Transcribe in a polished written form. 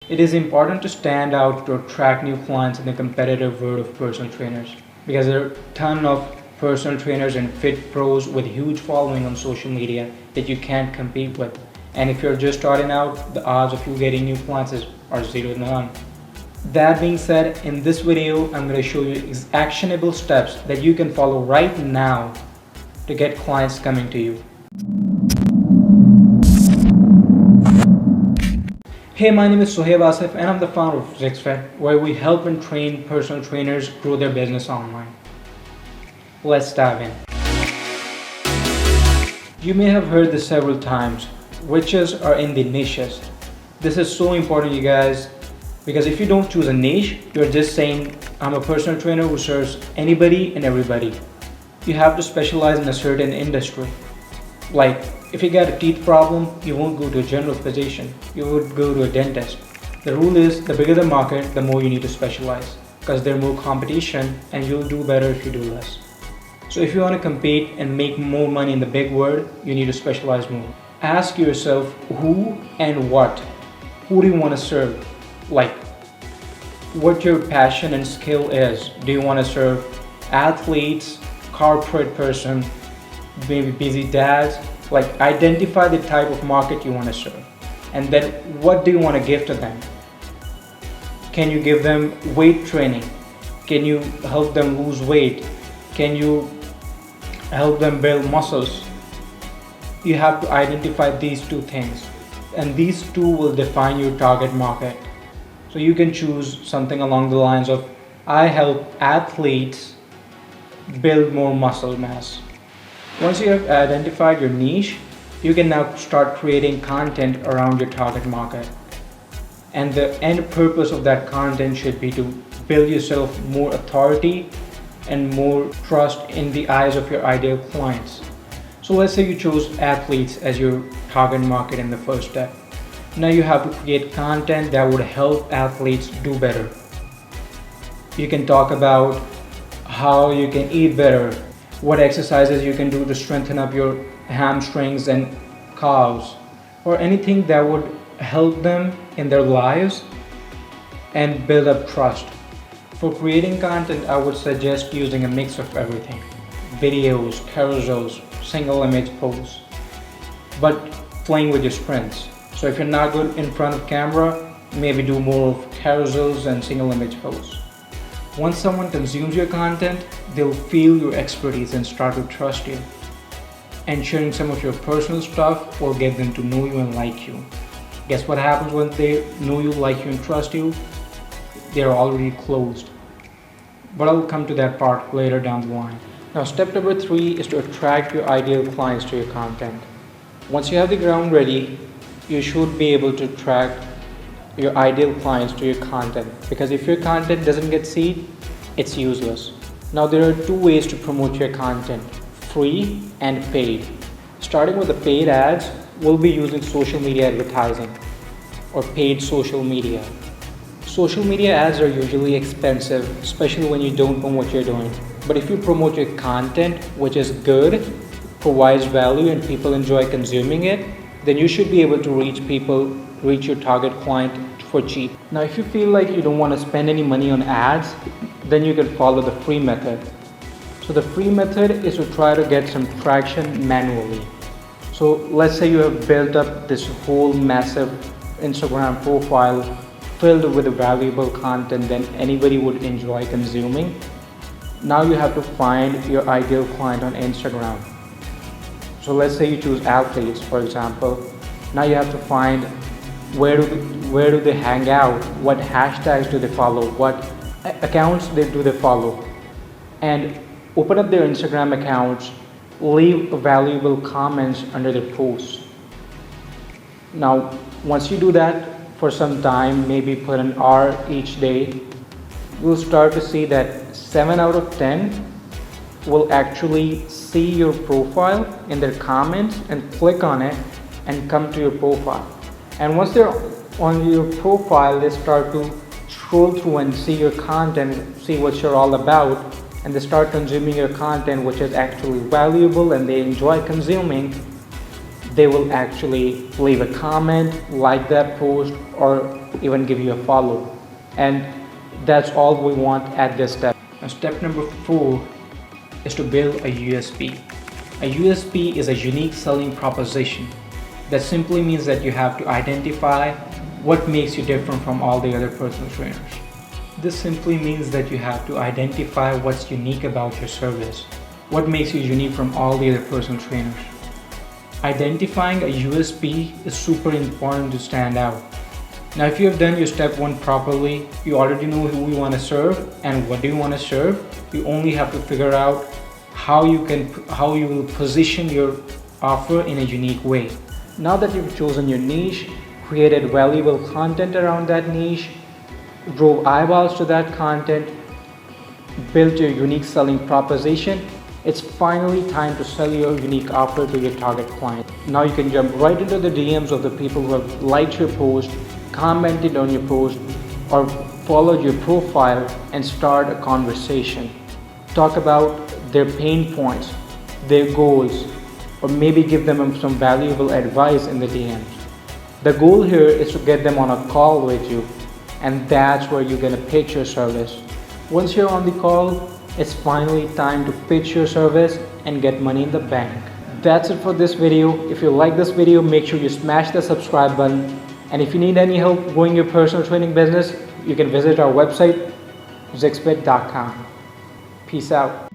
It is important to stand out to attract new clients in the competitive world of personal trainers because there are a ton of personal trainers and fit pros with huge following on social media that you can't compete with. And if you're just starting out, the odds of you getting new clients are 0 to none. That being said, in this video, I'm going to show you actionable steps that you can follow right now to get clients coming to you. Hey, my name is Sohaib Asif and I'm the founder of ZixFit, where we help and train personal trainers grow their business online. Let's dive in. You may have heard this several times, riches are in the niches. This is so important, you guys, because if you don't choose a niche, you're just saying, I'm a personal trainer who serves anybody and everybody. You have to specialize in a certain industry. Like, if you got a teeth problem, you won't go to a general physician, you would go to a dentist. The rule is, the bigger the market, the more you need to specialize, because there's more competition and you'll do better if you do less. So if you want to compete and make more money in the big world, you need to specialize more. Ask yourself who and what. Who do you want to serve? Like, what your passion and skill is. Do you want to serve athletes, corporate person, maybe busy dads? Like, identify the type of market you want to serve. And then what do you want to give to them? Can you give them weight training? Can you help them lose weight? Can you help them build muscles? You have to identify these two things. And these two will define your target market. So you can choose something along the lines of, I help athletes build more muscle mass. Once you have identified your niche, you can now start creating content around your target market. And the end purpose of that content should be to build yourself more authority and more trust in the eyes of your ideal clients. So let's say you chose athletes as your target market in the first step. Now you have to create content that would help athletes do better. You can talk about how you can eat better, what exercises you can do to strengthen up your hamstrings and calves, or anything that would help them in their lives and build up trust. For creating content, I would suggest using a mix of everything: videos, carousels, single image posts, but playing with your strengths. So if you're not good in front of camera, maybe do more of carousels and single image posts. Once someone consumes your content, they'll feel your expertise and start to trust you. And sharing some of your personal stuff will get them to know you and like you. Guess what happens when they know you, like you, and trust you? They're already closed. But I'll come to that part later down the line. Now, step number 3 is to attract your ideal clients to your content. Once you have the ground ready, you should be able to attract your ideal clients to your content, because if your content doesn't get seen, it's useless. Now, there are 2 ways to promote your content: free and paid. Starting with the paid ads, we'll be using social media advertising or paid social media. Social media ads are usually expensive, especially when you don't know what you're doing. But if you promote your content, which is good, provides value, and people enjoy consuming it, then you should be able to reach your target client for cheap. Now, if you feel like you don't want to spend any money on ads, then you can follow the free method. So the free method is to try to get some traction manually. So let's say you have built up this whole massive Instagram profile filled with valuable content that anybody would enjoy consuming. Now you have to find your ideal client on Instagram. So let's say you choose athletes, for example. Now you have to find where do they hang out, what hashtags do they follow, what accounts do they follow, and open up their Instagram accounts, leave valuable comments under their posts. Now, once you do that for some time, maybe put an hour each day, you'll start to see that 7 out of 10 will actually see your profile in their comments and click on it and come to your profile. And once they're on your profile, they start to scroll through and see your content, see what you're all about, and they start consuming your content, which is actually valuable and they enjoy consuming. They will actually leave a comment, like that post, or even give you a follow. And that's all we want at this step. Now, step number 4 is to build a USP. A USP is a unique selling proposition. That simply means that you have to identify what makes you different from all the other personal trainers. This simply means that you have to identify what's unique about your service. What makes you unique from all the other personal trainers. Identifying a USP is super important to stand out. Now, if you have done your step 1 properly, you already know who you want to serve and what do you want to serve. You only have to figure out how you will position your offer in a unique way. Now that you've chosen your niche, created valuable content around that niche, drove eyeballs to that content, built your unique selling proposition, it's finally time to sell your unique offer to your target client. Now you can jump right into the DMs of the people who have liked your post, commented on your post, or followed your profile and start a conversation. Talk about their pain points, their goals, or maybe give them some valuable advice in the DMs. The goal here is to get them on a call with you, and that's where you're gonna pitch your service. Once you're on the call, it's finally time to pitch your service and get money in the bank. That's it for this video. If you like this video, make sure you smash the subscribe button. And if you need any help growing your personal training business, you can visit our website, ZixFit.com. Peace out.